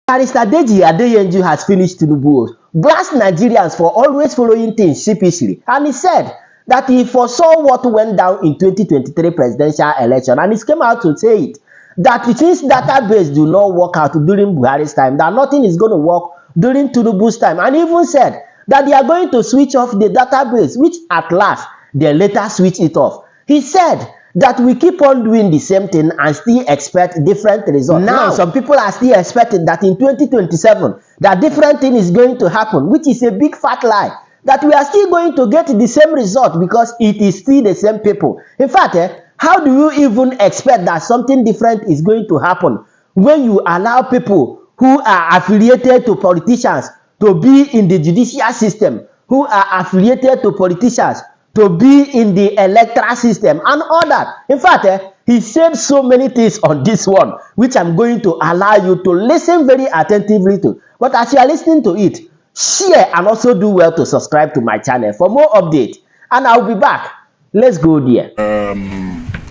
Barrister Deji Adeyanju has finished Tinubu, blast Nigerians for always following things sheepishly, and he said that he foresaw what went down in 2023 presidential election, and he came out to say it, that since database do not work out during Buhari's time, that nothing is going to work during Tinubu's time, and even said that they are going to switch off the database, which at last they later switch it off. He said that we keep on doing the same thing and still expect different results. Now, some people are still expecting that in 2027, that different thing is going to happen, which is a big fat lie. That we are still going to get the same result because it is still the same people. In fact, how do you even expect that something different is going to happen when you allow people who are affiliated to politicians to be in the judicial system, who are affiliated to politicians to be in the electoral system and all that? In fact, he said so many things on this one, which I'm going to allow you to listen very attentively to. But as you are listening to it, share and also do well to subscribe to my channel for more updates. And I'll be back. Let's go there.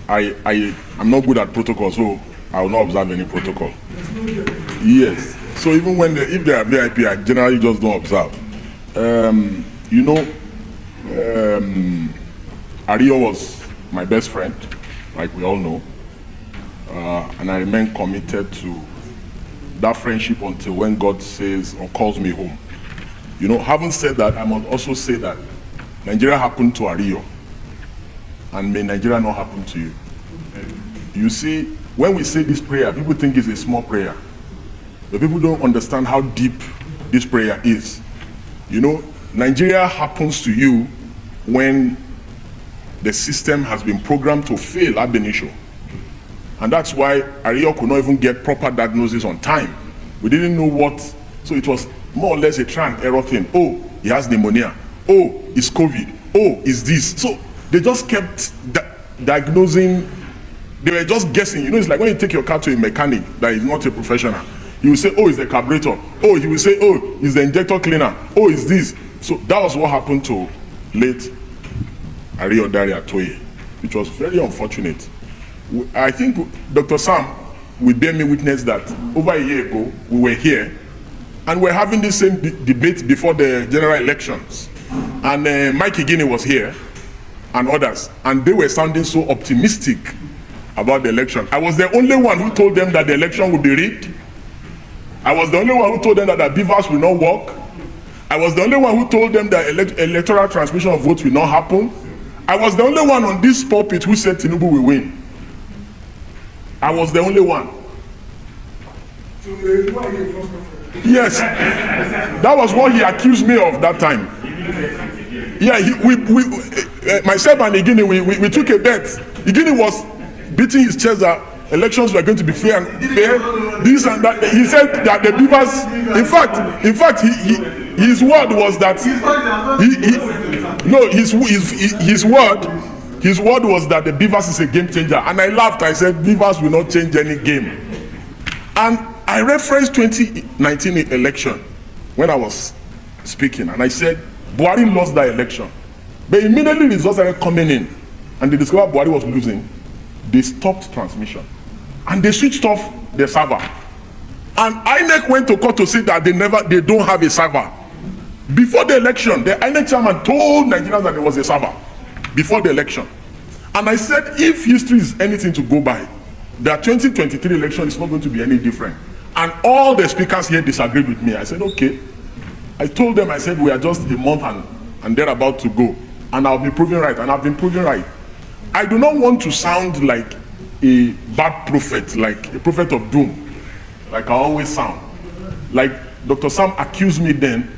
I'm not good at protocol, so I will not observe any protocol. Yes. So even when if they are VIP, I generally just don't observe. You know, Ario was my best friend, like we all know, and I remain committed to that friendship until when God says or calls me home. You know, having said that, I must also say that Nigeria happened to Ario, and may Nigeria not happen to you. You see, when we say this prayer, people think it's a small prayer, but people don't understand how deep this prayer is. You know, Nigeria happens to you when the system has been programmed to fail ab initio. And that's why Ario could not even get proper diagnosis on time. We didn't know what, so it was more or less a trial and error thing. Oh, he has pneumonia. Oh, it's COVID. Oh, it's this. So they just kept diagnosing. They were just guessing. You know, it's like when you take your car to a mechanic that is not a professional. He will say, oh, it's the carburetor. Oh, he will say, oh, it's the injector cleaner. Oh, it's this. So that was what happened to late Ario Daria Toye, which was very unfortunate. I think Dr. Sam will bear me witness that over a year ago, we were here and we're having the same debate before the general elections. And Mike Igini was here and others, and they were sounding so optimistic about the election. I was the only one who told them that the election would be rigged. I was the only one who told them that the beavers will not work. I was the only one who told them that electoral transmission of votes will not happen. I was the only one on this pulpit who said Tinubu will win. I was the only one. Yes, that was what he accused me of that time. Yeah, myself and Igini, we took a bet. Igini was beating his chest that elections were going to be fair and fair. This and that. He said that the beavers. In fact, his word was that his word was that the beavers is a game changer. And I laughed. I said beavers will not change any game. And I referenced 2019 election when I was speaking, and I said Buhari lost that election. But immediately results started coming in, and they discovered Buhari was losing. They stopped transmission, and they switched off the server. And INEC went to court to say that they don't have a server. Before the election, the INEC chairman told Nigerians that there was a server before the election. And I said, if history is anything to go by, the 2023 election is not going to be any different. And all the speakers here disagreed with me. I said, okay. I told them, I said, we are just a month and they're about to go. And I'll be proven right. And I've been proven right. I do not want to sound like a bad prophet, like a prophet of doom, like I always sound. Like Dr. Sam accused me then,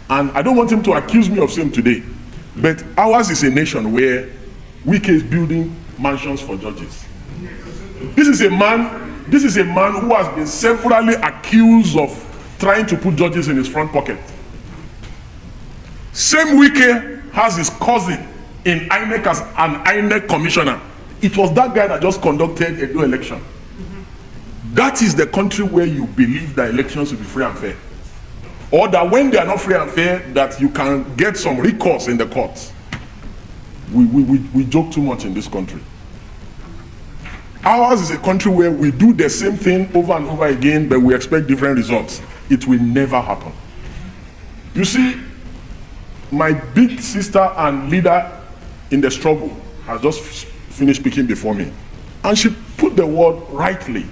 and I don't want him to accuse me of same today. But ours is a nation where Wike is building mansions for judges. This is a man who has been severally accused of trying to put judges in his front pocket. Same Wike has his cousin in INEC as an INEC commissioner. It was that guy that just conducted a new election. That is the country where you believe that elections will be free and fair. Or that when they are not free and fair, that you can get some recourse in the courts. We joke too much in this country. Ours is a country where we do the same thing over and over again, but we expect different results. It will never happen. You see, my big sister and leader in the struggle has just finished speaking before me. And she put the word rightly,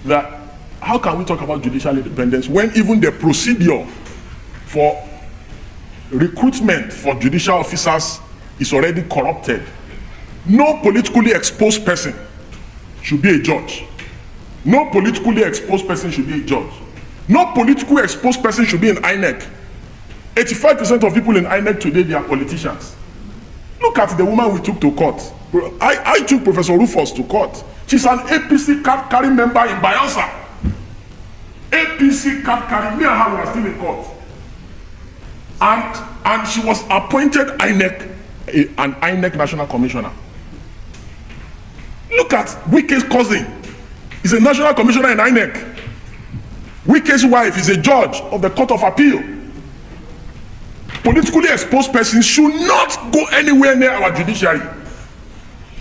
that how can we talk about judicial independence when even the procedure for recruitment for judicial officers is already corrupted? No politically exposed person should be a judge. No politically exposed person should be a judge. No politically exposed person should be in INEC. 85% of people in INEC today, they are politicians. Look at the woman we took to court. I took Professor Rufus to court. She's an APC card carrying member in Bayelsa. APC card carrying, me and her were still in court. And she was appointed an INEC National Commissioner. Look at Wike's cousin. He's a National Commissioner in INEC. Wike's wife is a judge of the Court of Appeal. Politically exposed persons should not go anywhere near our judiciary.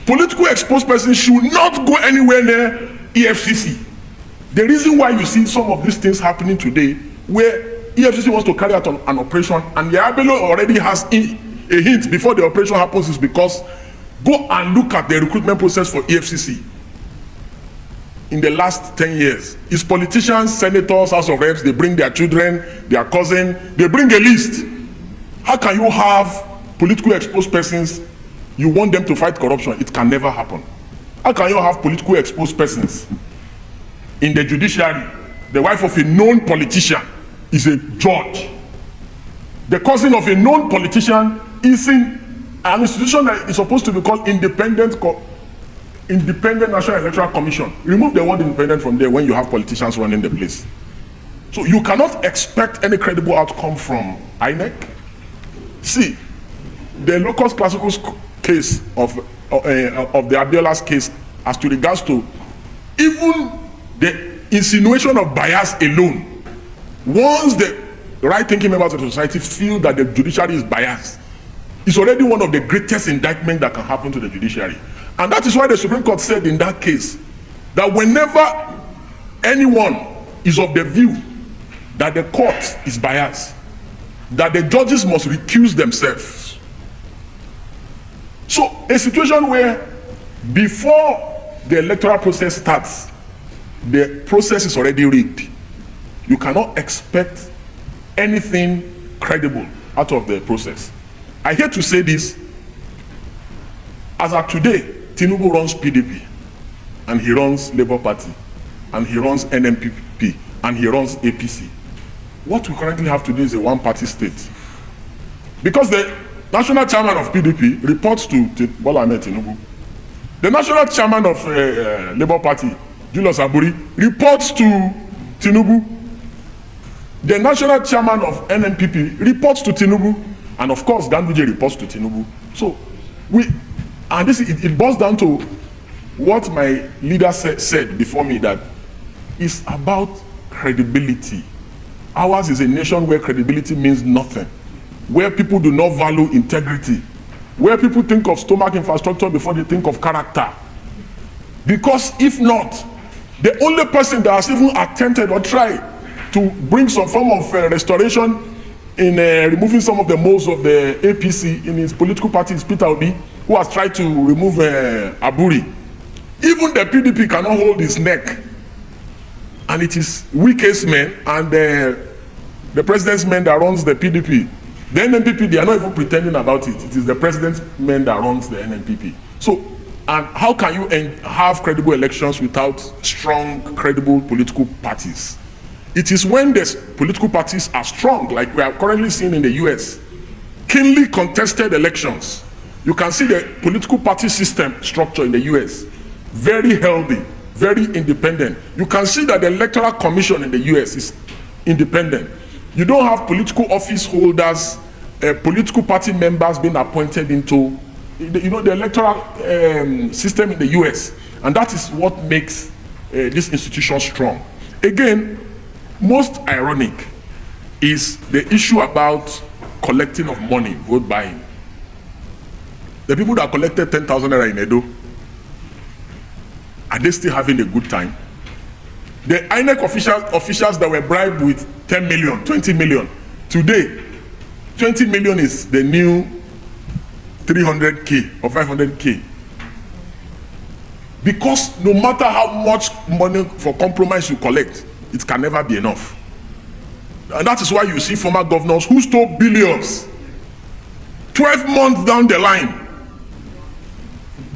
Politically exposed persons should not go anywhere near EFCC. The reason why you see some of these things happening today, where EFCC wants to carry out an operation and the Abelo already has a hint before the operation happens, is because go and look at the recruitment process for EFCC in the last 10 years. It's politicians, senators, House of Reps, they bring their children, their cousin, they bring a list. How can you have politically exposed persons, you want them to fight corruption? It can never happen. How can you have politically exposed persons in the judiciary? The wife of a known politician is a judge. The cousin of a known politician is in an institution that is supposed to be called Independent National Electoral Commission. Remove the word independent from there when you have politicians running the place. So you cannot expect any credible outcome from INEC. See, the locus classicus case of the Abiola's case, as to regards to even the insinuation of bias alone, once the right-thinking members of the society feel that the judiciary is biased, it's already one of the greatest indictments that can happen to the judiciary. And that is why the Supreme Court said in that case that whenever anyone is of the view that the court is biased, that the judges must recuse themselves. So a situation where before the electoral process starts, the process is already rigged, you cannot expect anything credible out of the process. I hate to say this, as of today, Tinubu runs PDP, and he runs Labour Party, and he runs NMPP, and he runs APC. What we currently have today is a one-party state. Because the national chairman of PDP reports to Bola Ahmed Tinubu. The national chairman of Labour Party, Julius Aburi, reports to Tinubu. The national chairman of NMPP reports to Tinubu. And of course, Ganduje reports to Tinubu. So, it boils down to what my leader said before me, that it's about credibility. Ours is a nation where credibility means nothing, where people do not value integrity, where people think of stomach infrastructure before they think of character. Because if not, the only person that has even attempted or tried to bring some form of restoration in removing some of the moles of the APC in his political party is Peter Obi, who has tried to remove Aburi. Even the PDP cannot hold his neck. And it is Wike's men and the president's men that runs the PDP. The NNPP, they are not even pretending about it. It is the president's men that runs the NNPP. So, and how can you have credible elections without strong, credible political parties? It is when the political parties are strong, like we are currently seeing in the US, keenly contested elections. You can see the political party system structure in the US, very healthy, very independent. You can see that the Electoral Commission in the US is independent. You don't have political office holders, political party members being appointed into the electoral system in the US. And that is what makes this institution strong. Again, most ironic is the issue about collecting of money, vote buying. The people that collected 10,000 naira in Edo, Are they still having a good time? The INEC officials that were bribed with 10 million, 20 million, today, 20 million is the new 300K or 500K. Because no matter how much money for compromise you collect, it can never be enough. And that is why you see former governors who stole billions. 12 months down the line,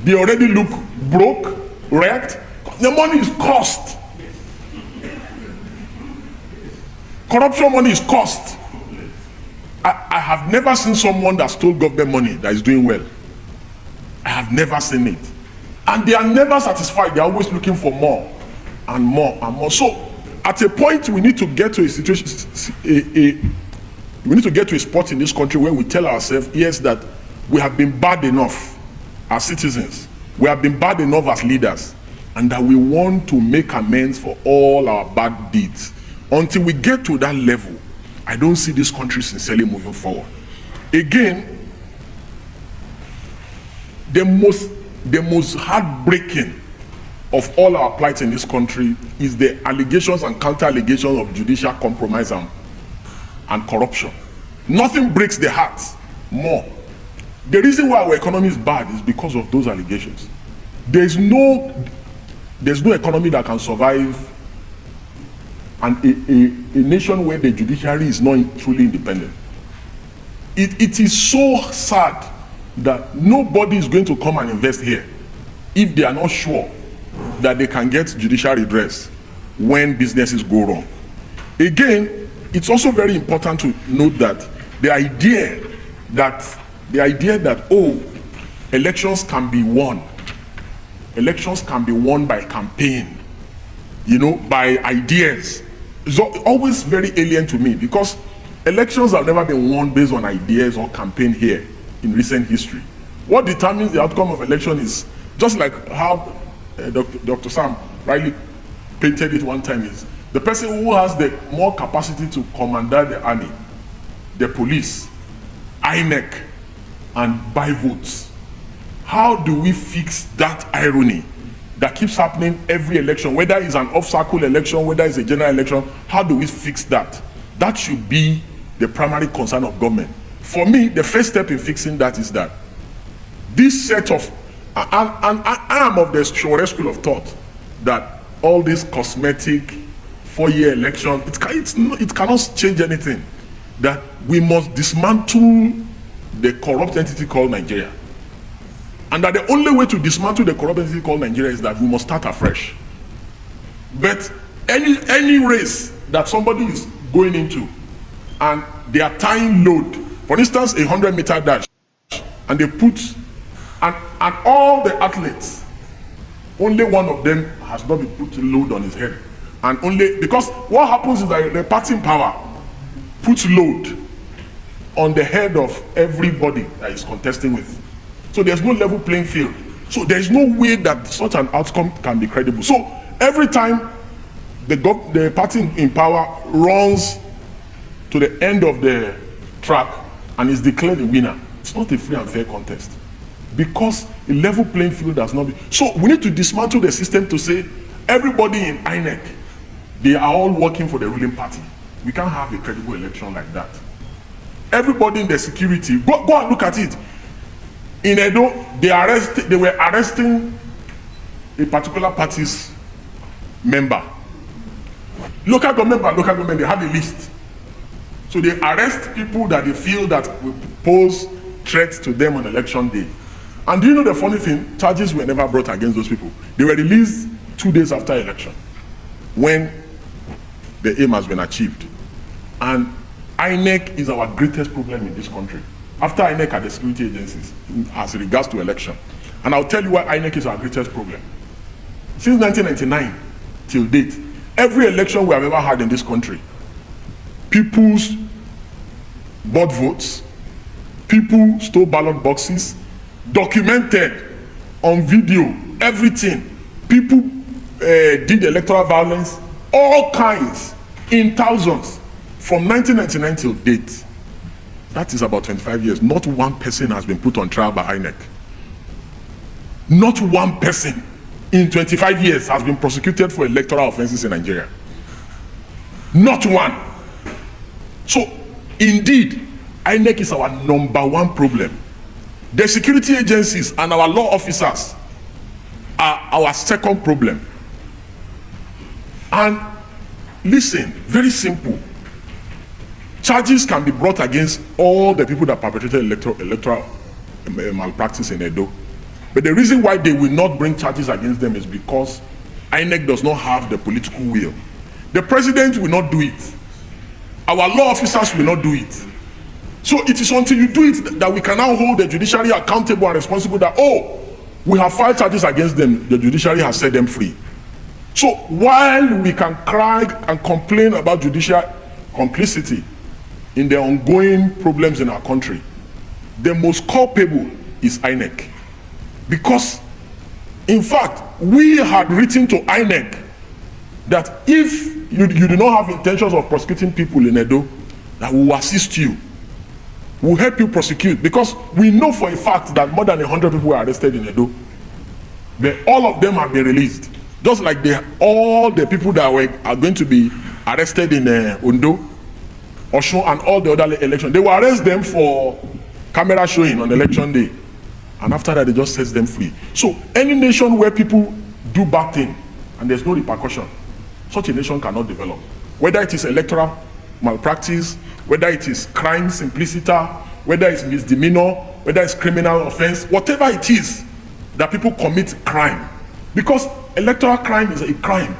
they already look broke, wrecked. The money is cost. Corruption money is cost. I have never seen someone that stole government money that is doing well. I have never seen it. And they are never satisfied. They are always looking for more and more and more. So at a point, we need to get to a situation, we need to get to a spot in this country where we tell ourselves, yes, that we have been bad enough as citizens. We have been bad enough as leaders. And that we want to make amends for all our bad deeds. Until we get to that level, I don't see this country sincerely moving forward. Again, the most heartbreaking of all our plights in this country is the allegations and counter-allegations of judicial compromise and corruption. Nothing breaks the heart more. The reason why our economy is bad is because of those allegations. There's no economy that can survive and a nation where the judiciary is not truly independent. It is so sad that nobody is going to come and invest here if they are not sure that they can get judicial redress when businesses go wrong. Again, it's also very important to note that the idea that oh, elections can be won by campaign, by ideas, is always very alien to me, because elections have never been won based on ideas or campaign here in recent history. What determines the outcome of election is just like how Dr. Sam rightly painted it one time, is the person who has the more capacity to command the army, the police, INEC, and buy votes. How do we fix that irony that keeps happening every election, whether it's an off-cycle election, whether it's a general election? How do we fix that? That should be the primary concern of government. For me, the first step in fixing that is that this set of, and I am of the Shore school of thought that all this cosmetic 4-year election, it cannot change anything. That we must dismantle the corrupt entity called Nigeria. And that the only way to dismantle the corrupt entity called Nigeria is that we must start afresh. But any race that somebody is going into and they are tying load, for instance, a 100-meter dash, and they put, and all the athletes, only one of them has not been put load on his head. And only, because what happens is that the party in power puts load on the head of everybody that is contesting with. So there's no level playing field. So there's no way that such an outcome can be credible. So every time the party in power runs to the end of the track and is declared the winner, it's not a free and fair contest, because a level playing field has not been. So we need to dismantle the system to say everybody in INEC, they are all working for the ruling party. We can't have a credible election like that. Everybody in the security, go and look at it. In Edo, they were arresting a particular party's member. Local government, they have a list. So they arrest people that they feel that will pose threats to them on election day. And do you know the funny thing? Charges were never brought against those people. They were released 2 days after election, when the aim has been achieved. And INEC is our greatest problem in this country. After INEC are the security agencies as regards to election. And I'll tell you why INEC is our greatest problem. Since 1999 till date, every election we have ever had in this country, people bought votes, people stole ballot boxes, documented on video, everything. People did electoral violence, all kinds, in thousands, from 1999 till date. That is about 25 years. Not one person has been put on trial by INEC. Not one person. in 25 years has been prosecuted for electoral offenses in Nigeria. Not one. So, indeed, INEC is our number one problem. The security agencies and our law officers are our second problem. And listen, very simple. Charges can be brought against all the people that perpetrated electoral malpractice in Edo. But the reason why they will not bring charges against them is because INEC does not have the political will. The president will not do it. Our law officers will not do it. So it is until you do it that we can now hold the judiciary accountable and responsible that, oh, we have filed charges against them, the judiciary has set them free. So while we can cry and complain about judicial complicity in the ongoing problems in our country, the most culpable is INEC. Because, in fact, we had written to INEC that if you do not have intentions of prosecuting people in Edo, that we will assist you. We will help you prosecute, because we know for a fact that more than 100 people were arrested in Edo. But all of them have been released. Just like all the people that are going to be arrested in Ondo, Osun, and all the other elections. They will arrest them for camera showing on election day. And after that, they just set them free. So any nation where people do bad thing and there's no repercussion, such a nation cannot develop. Whether it is electoral malpractice, whether it is crime simpliciter, whether it's misdemeanor, whether it's criminal offense, whatever it is that people commit crime. Because electoral crime is a crime.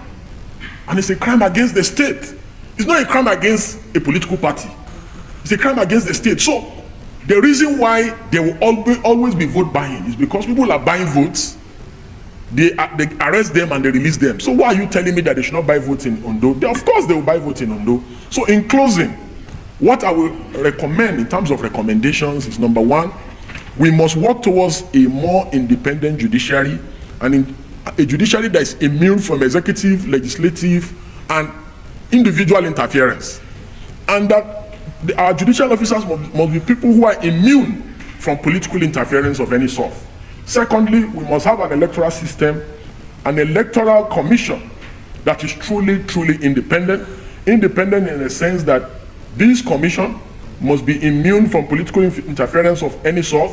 And it's a crime against the state. It's not a crime against a political party. It's a crime against the state. So the reason why there will always be vote buying is because people are buying votes, they arrest them and they release them. So why are you telling me that they should not buy votes in Ondo? Of course they will buy votes in Ondo. So in closing, what I will recommend in terms of recommendations is, number one, we must work towards a more independent judiciary, and a judiciary that is immune from executive, legislative, and individual interference. And that our judicial officers must be people who are immune from political interference of any sort. Secondly, we must have an electoral system, an electoral commission that is truly, truly independent. Independent in the sense that this commission must be immune from political interference of any sort,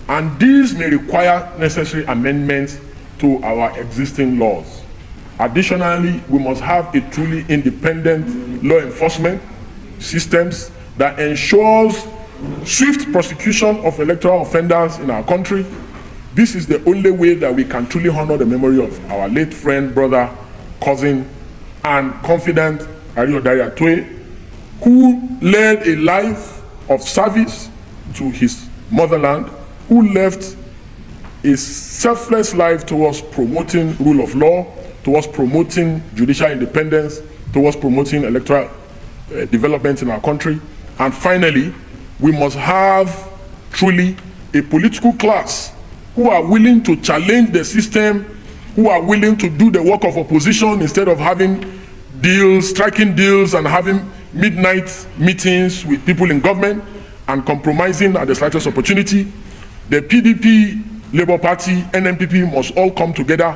and these may require necessary amendments to our existing laws. Additionally, we must have a truly independent law enforcement systems that ensures swift prosecution of electoral offenders in our country. This is the only way that we can truly honor the memory of our late friend, brother, cousin, and confidant, Adeyanju Atoye, who led a life of service to his motherland, who left a selfless life towards promoting rule of law, towards promoting judicial independence, towards promoting electoral development in our country. And finally, we must have truly a political class who are willing to challenge the system, who are willing to do the work of opposition instead of having deals, striking deals, and having midnight meetings with people in government and compromising at the slightest opportunity. The PDP, Labour Party, NNPP must all come together,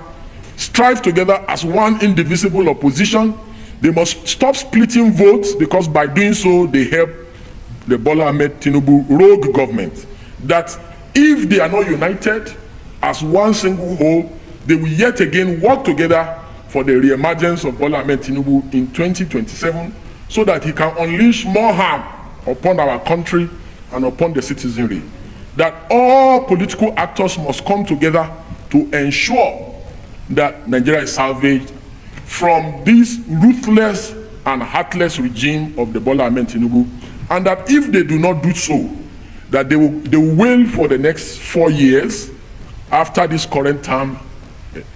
strive together as one indivisible opposition. They must stop splitting votes, because by doing so, they help the Bola Ahmed Tinubu rogue government. That if they are not united as one single whole, they will yet again work together for the re-emergence of Bola Ahmed Tinubu in 2027, so that he can unleash more harm upon our country and upon the citizenry. That all political actors must come together to ensure that Nigeria is salvaged from this ruthless and heartless regime of the Bola Ahmed Tinubu, and that if they do not do so, that they will wait for the next 4 years after this current term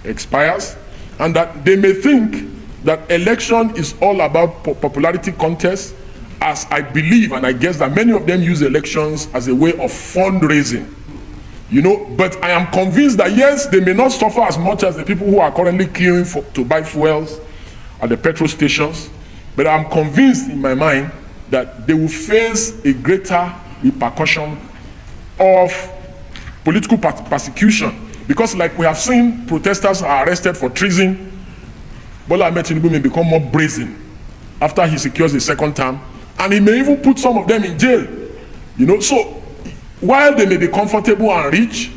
expires, and that they may think that election is all about popularity contest, as I believe and I guess that many of them use elections as a way of fundraising. You know, but I am convinced that yes, they may not suffer as much as the people who are currently queuing to buy fuels at the petrol stations, but I'm convinced in my mind that they will face a greater repercussion of political persecution Because like we have seen, protesters are arrested for treason. Bola Ahmed Tinubu may become more brazen after he secures the second term, and he may even put some of them in jail. So while they may be comfortable and rich,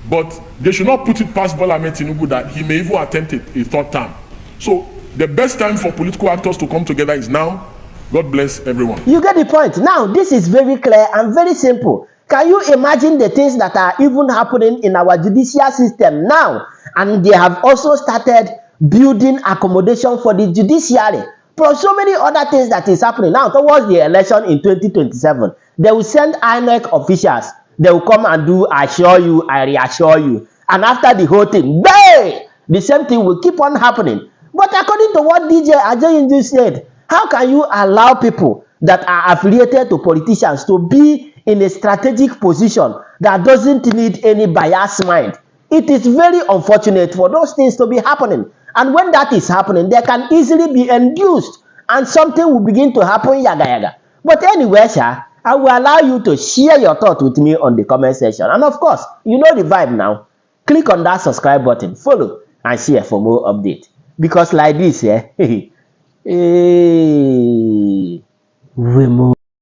but they should not put it past Bola Ahmed Tinubu that he may even attempt a third term. So the best time for political actors to come together is now. God bless everyone. You get the point. Now, this is very clear and very simple. Can you imagine the things that are even happening in our judicial system now? And they have also started building accommodation for the judiciary. Plus so many other things that is happening now towards the election in 2027. They will send INEC officials. They will come and do I assure you, I reassure you. And after the whole thing, bang! The same thing will keep on happening. But according to what Deji Adeyanju said, how can you allow people that are affiliated to politicians to be in a strategic position that doesn't need any biased mind? It is very unfortunate for those things to be happening. And when that is happening, they can easily be induced and something will begin to happen yaga yaga. But anyway, sir, I will allow you to share your thoughts with me on the comment section. And of course, you know the vibe now. Click on that subscribe button, follow, and share for more updates. Because like this, we move.